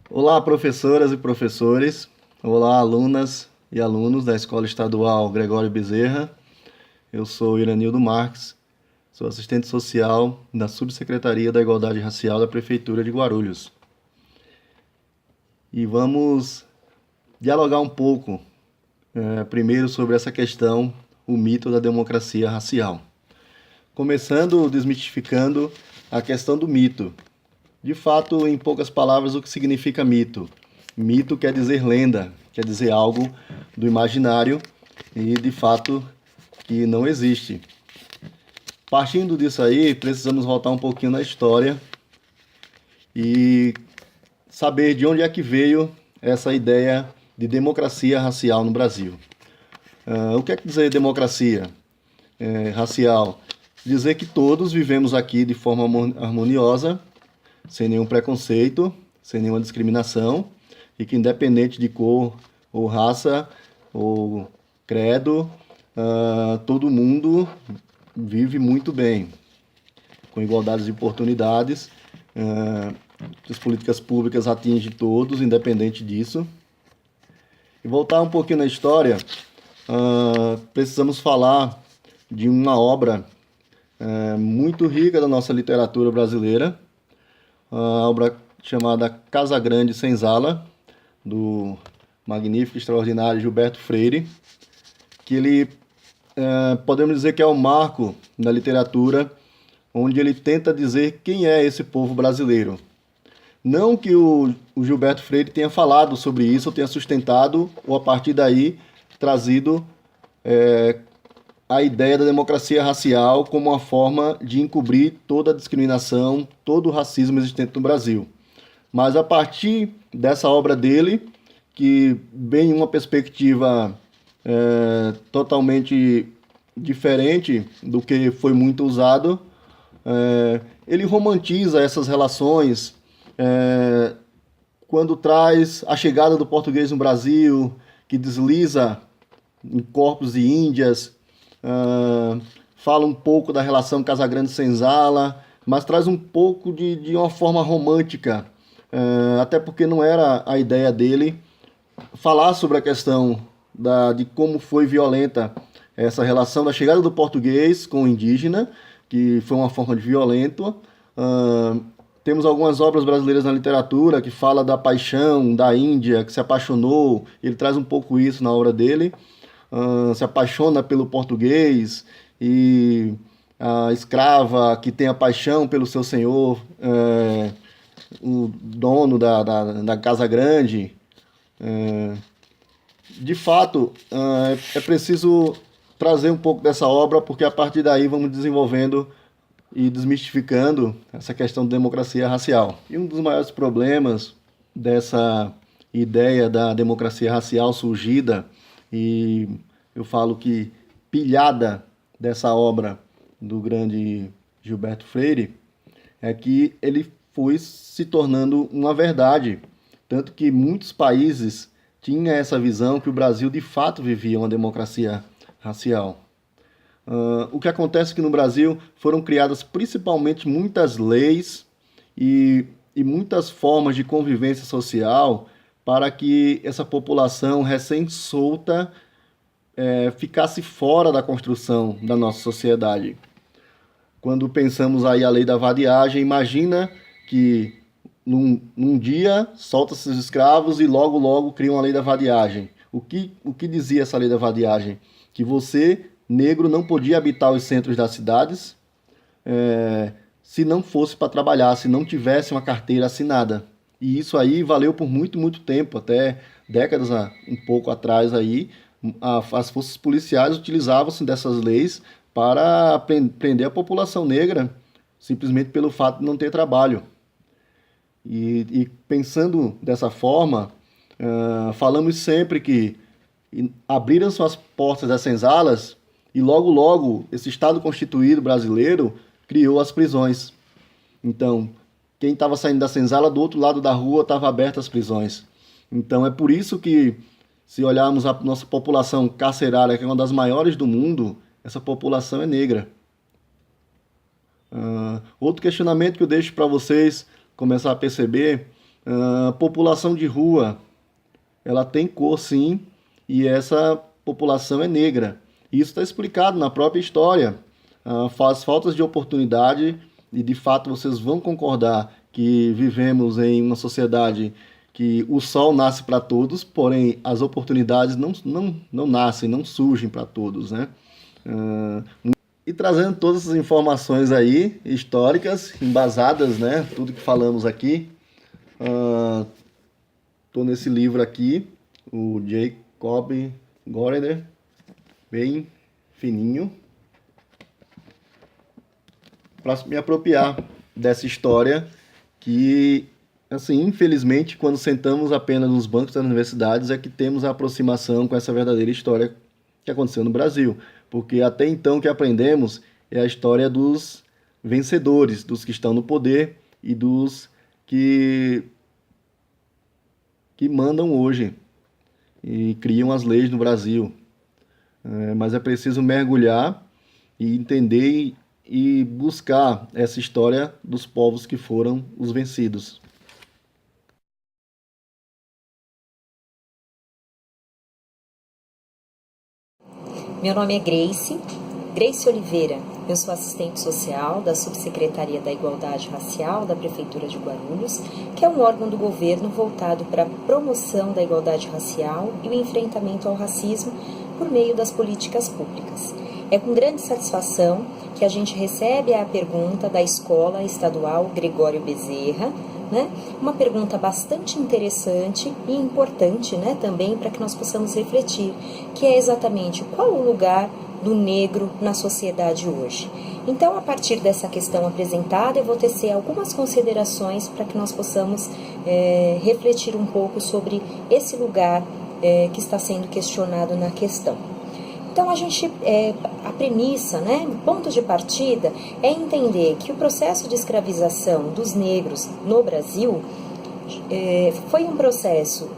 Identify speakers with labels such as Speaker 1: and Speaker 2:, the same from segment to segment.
Speaker 1: Olá, professoras e professores. Olá, alunas e alunos da Escola Estadual Gregório Bezerra. Eu sou Iranildo Marques, sou assistente social da Subsecretaria da Igualdade Racial da Prefeitura de Guarulhos. E vamos dialogar um pouco, primeiro sobre essa questão, o mito da democracia racial. Começando desmistificando a questão do mito. De fato, em poucas palavras, o que significa mito? Mito quer dizer lenda, quer dizer algo do imaginário e de fato que não existe. Partindo disso aí, precisamos voltar um pouquinho na história e saber de onde é que veio essa ideia de democracia racial no Brasil. O que é que dizer democracia racial? Dizer que todos vivemos aqui de forma harmoniosa, sem nenhum preconceito, sem nenhuma discriminação, e que independente de cor ou raça ou credo, todo mundo vive muito bem, com igualdade de oportunidades, as políticas públicas atingem todos, independente disso. E voltar um pouquinho na história, precisamos falar de uma obra muito rica da nossa literatura brasileira, a obra chamada Casa Grande Senzala, do magnífico, extraordinário Gilberto Freire, que ele, podemos dizer que é o marco da literatura, onde ele tenta dizer quem é esse povo brasileiro. Não que o Gilberto Freire tenha falado sobre isso, ou tenha sustentado, ou a partir daí trazido a ideia da democracia racial como uma forma de encobrir toda a discriminação, todo o racismo existente no Brasil. Mas a partir dessa obra dele, que vem em uma perspectiva totalmente diferente do que foi muito usado, ele romantiza essas relações quando traz a chegada do português no Brasil, que desliza em corpos de índias, fala um pouco da relação Casagrande-Senzala, mas traz um pouco de uma forma romântica, até porque não era a ideia dele falar sobre a questão de como foi violenta essa relação da chegada do português com o indígena, que foi uma forma de violento. Temos algumas obras brasileiras na literatura que fala da paixão da Índia, que se apaixonou, ele traz um pouco isso na obra dele. Se apaixona pelo português e a escrava que tem a paixão pelo seu senhor, o dono da Casa Grande. De fato, é preciso trazer um pouco dessa obra, porque a partir daí vamos desenvolvendo e desmistificando essa questão de democracia racial. E um dos maiores problemas dessa ideia da democracia racial surgida, e eu falo que pilhada dessa obra do grande Gilberto Freire, é que ele foi se tornando uma verdade. Tanto que muitos países tinham essa visão que o Brasil de fato vivia uma democracia racial. O que acontece é que no Brasil foram criadas principalmente muitas leis e muitas formas de convivência social para que essa população recém-solta ficasse fora da construção da nossa sociedade. Quando pensamos aí a lei da vadiagem, imagina que num dia solta-se os escravos e logo logo criam a lei da vadiagem. O que dizia essa lei da vadiagem? Que você, negro, não podia habitar os centros das cidades se não fosse para trabalhar, se não tivesse uma carteira assinada. E isso aí valeu por muito, muito tempo, até décadas um pouco atrás aí, as forças policiais utilizavam-se dessas leis para prender a população negra, simplesmente pelo fato de não ter trabalho. E pensando dessa forma, falamos sempre que abriram-se as portas das senzalas e logo logo esse Estado Constituído brasileiro criou as prisões. Então, quem estava saindo da senzala, do outro lado da rua estava aberta as prisões. Então é por isso que, se olharmos a nossa população carcerária, que é uma das maiores do mundo, essa população é negra. Outro questionamento que eu deixo para vocês começar a perceber População de rua, ela tem cor sim, e essa população é negra. Isso está explicado na própria história. Faz faltas de oportunidade, e de fato vocês vão concordar que vivemos em uma sociedade que o sol nasce para todos, porém as oportunidades não nascem, não surgem para todos, né? E trazendo todas essas informações aí, históricas, embasadas, né? Tudo que falamos aqui. Estou nesse livro aqui, o Jacob Gorener, bem fininho, para me apropriar dessa história que, assim, infelizmente, quando sentamos apenas nos bancos das universidades é que temos a aproximação com essa verdadeira história que aconteceu no Brasil. Porque até então o que aprendemos é a história dos vencedores, dos que estão no poder e dos que mandam hoje e criam as leis no Brasil. Mas é preciso mergulhar e entender e buscar essa história dos povos que foram os vencidos.
Speaker 2: Meu nome é Grace Oliveira. Eu sou assistente social da Subsecretaria da Igualdade Racial da Prefeitura de Guarulhos, que é um órgão do governo voltado para a promoção da igualdade racial e o enfrentamento ao racismo por meio das políticas públicas. É com grande satisfação que a gente recebe a pergunta da Escola Estadual Gregório Bezerra, né? Uma pergunta bastante interessante e importante, né, também para que nós possamos refletir, que é exatamente qual o lugar do negro na sociedade hoje. Então, a partir dessa questão apresentada, eu vou tecer algumas considerações para que nós possamos refletir um pouco sobre esse lugar que está sendo questionado na questão. Então, a premissa, né, o ponto de partida é entender que o processo de escravização dos negros no Brasil foi um processo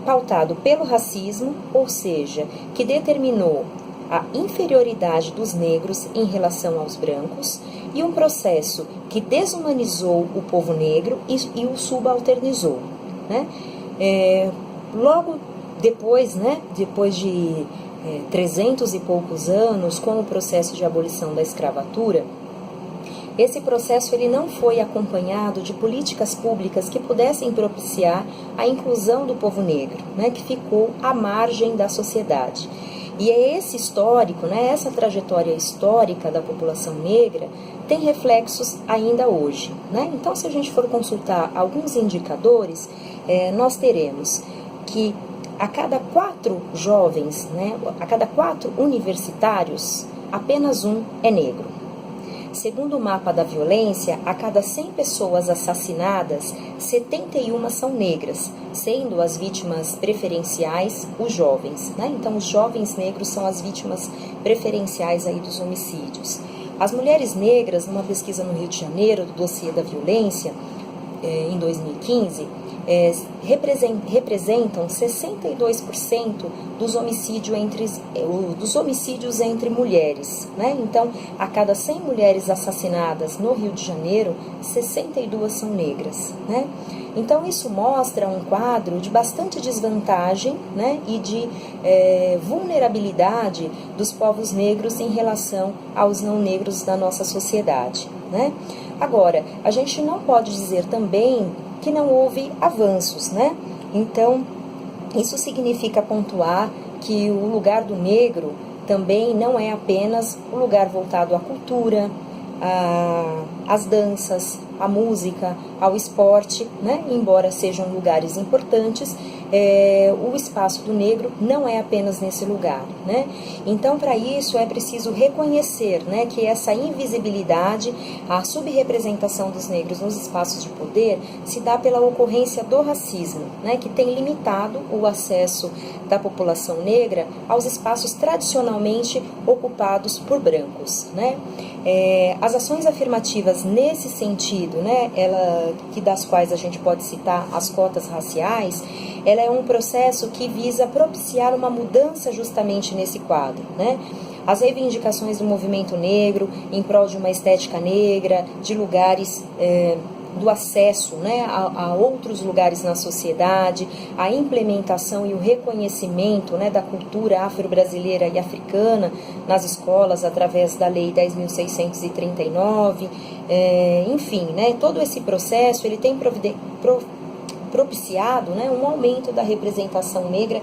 Speaker 2: pautado pelo racismo, ou seja, que determinou a inferioridade dos negros em relação aos brancos, e um processo que desumanizou o povo negro e o subalternizou, né? Logo depois, né, depois de 300 e poucos anos, com o processo de abolição da escravatura, esse processo ele não foi acompanhado de políticas públicas que pudessem propiciar a inclusão do povo negro, né, que ficou à margem da sociedade. E é esse histórico, né, essa trajetória histórica da população negra tem reflexos ainda hoje, né? Então, se a gente for consultar alguns indicadores, nós teremos que a cada 4 jovens, né, a cada 4 universitários, apenas um é negro. Segundo o mapa da violência, a cada 100 pessoas assassinadas, 71 são negras, sendo as vítimas preferenciais os jovens, né? Então, os jovens negros são as vítimas preferenciais aí dos homicídios. As mulheres negras, numa pesquisa no Rio de Janeiro, do dossiê da violência, em 2015, representam 62% dos homicídios entre mulheres, né? Então, a cada 100 mulheres assassinadas no Rio de Janeiro, 62 são negras, né? Então, isso mostra um quadro de bastante desvantagem, né, e de vulnerabilidade dos povos negros em relação aos não negros da nossa sociedade, né? Agora, a gente não pode dizer também que não houve avanços, né? Então, isso significa pontuar que o lugar do negro também não é apenas o lugar voltado à cultura, às danças, à música, ao esporte, né? Embora sejam lugares importantes, o espaço do negro não é apenas nesse lugar, né? Então, para isso é preciso reconhecer, né, que essa invisibilidade, a subrepresentação dos negros nos espaços de poder se dá pela ocorrência do racismo, né, que tem limitado o acesso da população negra aos espaços tradicionalmente ocupados por brancos, né? As ações afirmativas nesse sentido, né, das quais a gente pode citar as cotas raciais, ela é um processo que visa propiciar uma mudança justamente nesse quadro, né? As reivindicações do movimento negro em prol de uma estética negra, de lugares do acesso, né, a outros lugares na sociedade, a implementação e o reconhecimento, né, da cultura afro-brasileira e africana nas escolas através da Lei 10.639, enfim, né, todo esse processo ele tem propiciado, né, um aumento da representação negra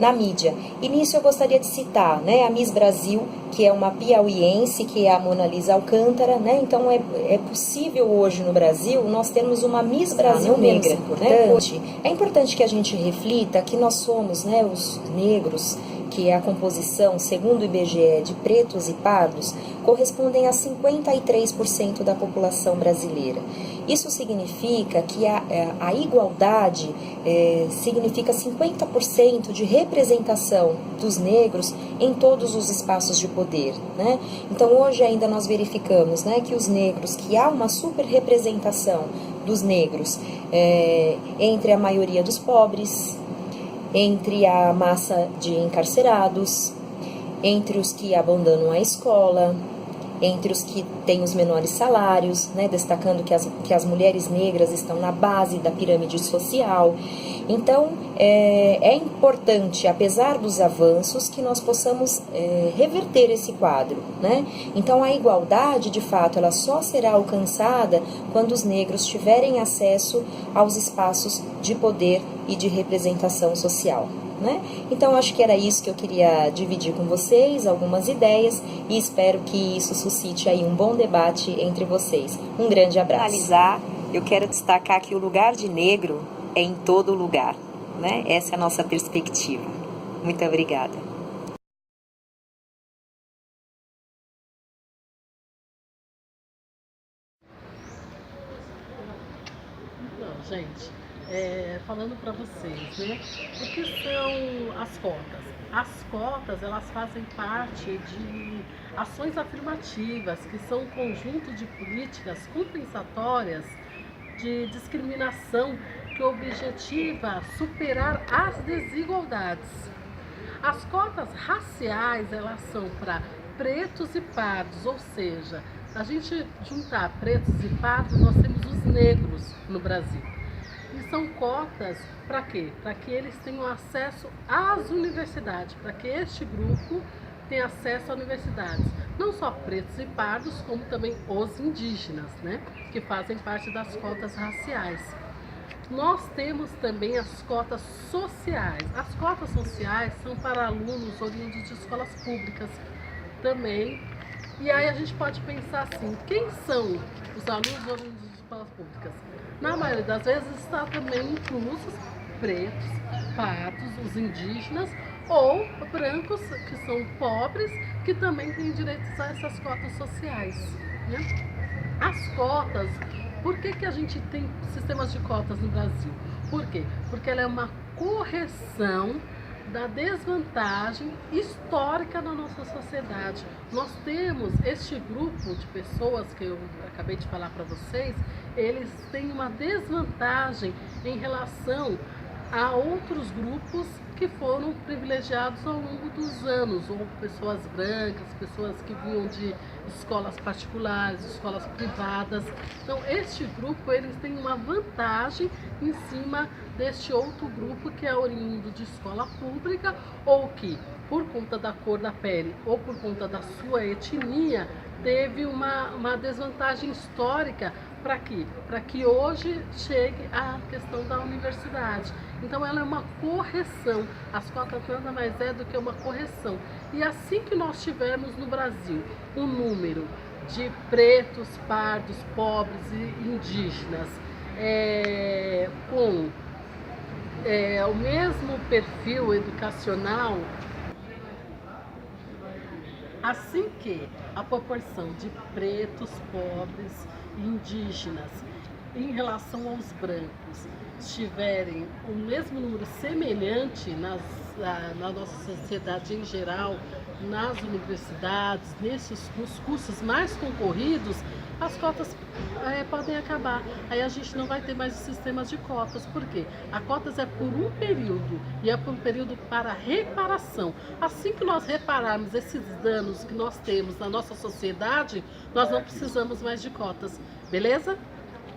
Speaker 2: na mídia. E nisso eu gostaria de citar, né, a Miss Brasil, que é uma piauiense, que é a Mona Lisa Alcântara, né? Então é possível hoje no Brasil nós termos uma Miss Brasil negra, né? É importante que a gente reflita que nós somos, né, os negros, que é a composição, segundo o IBGE, de pretos e pardos, correspondem a 53% da população brasileira. Isso significa que a igualdade significa 50% de representação dos negros em todos os espaços de poder, né? Então hoje ainda nós verificamos, né, que os negros, que há uma super representação dos negros entre a maioria dos pobres, entre a massa de encarcerados, entre os que abandonam a escola, entre os que têm os menores salários, né, destacando que as mulheres negras estão na base da pirâmide social. Então, é importante, apesar dos avanços, que nós possamos reverter esse quadro, né? Então, a igualdade, de fato, ela só será alcançada quando os negros tiverem acesso aos espaços de poder e de representação social, né? Então, acho que era isso que eu queria dividir com vocês, algumas ideias, e espero que isso suscite aí um bom debate entre vocês. Um grande abraço. Para finalizar, eu quero destacar que o lugar de negro é em todo lugar, né? Essa é a nossa perspectiva. Muito obrigada.
Speaker 3: Então, gente, falando para vocês, né? O que são as cotas? As cotas, elas fazem parte de ações afirmativas, que são um conjunto de políticas compensatórias de discriminação que objetiva superar as desigualdades. As cotas raciais, elas são para pretos e pardos, ou seja, a gente juntar pretos e pardos, nós temos os negros no Brasil. E são cotas para quê? Para que eles tenham acesso às universidades, para que este grupo tenha acesso a universidades. Não só pretos e pardos, como também os indígenas, né? Que fazem parte das cotas raciais. Nós temos também as cotas sociais. As cotas sociais são para alunos oriundos de escolas públicas também. E aí a gente pode pensar assim, quem são os alunos oriundos de escolas públicas? Na maioria das vezes está também inclusos pretos, pardos, os indígenas ou brancos, que são pobres, que também têm direitos a essas cotas sociais, né? As cotas, por que a gente tem sistemas de cotas no Brasil? Por quê? Porque ela é uma correção da desvantagem histórica na nossa sociedade. Nós temos este grupo de pessoas que eu acabei de falar para vocês, eles têm uma desvantagem em relação a outros grupos que foram privilegiados ao longo dos anos, ou pessoas brancas, pessoas que vinham de escolas particulares, escolas privadas. Então, este grupo, eles têm uma vantagem em cima deste outro grupo que é oriundo de escola pública, ou que, por conta da cor da pele ou por conta da sua etnia, teve uma desvantagem histórica. Para quê? Para que hoje chegue a questão da universidade. Então ela é uma correção. As cotas nada mais é do que uma correção. E assim que nós tivermos no Brasil um número de pretos, pardos, pobres e indígenas com o mesmo perfil educacional, assim que a proporção de pretos, pobres e indígenas em relação aos brancos estiverem o mesmo número semelhante na nossa sociedade em geral, nas universidades, nos cursos mais concorridos, as cotas podem acabar. Aí a gente não vai ter mais sistemas de cotas. Por quê? A cotas é por um período e é por um período para reparação. Assim que nós repararmos esses danos que nós temos na nossa sociedade, nós não precisamos mais de cotas. Beleza?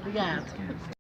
Speaker 3: Obrigada.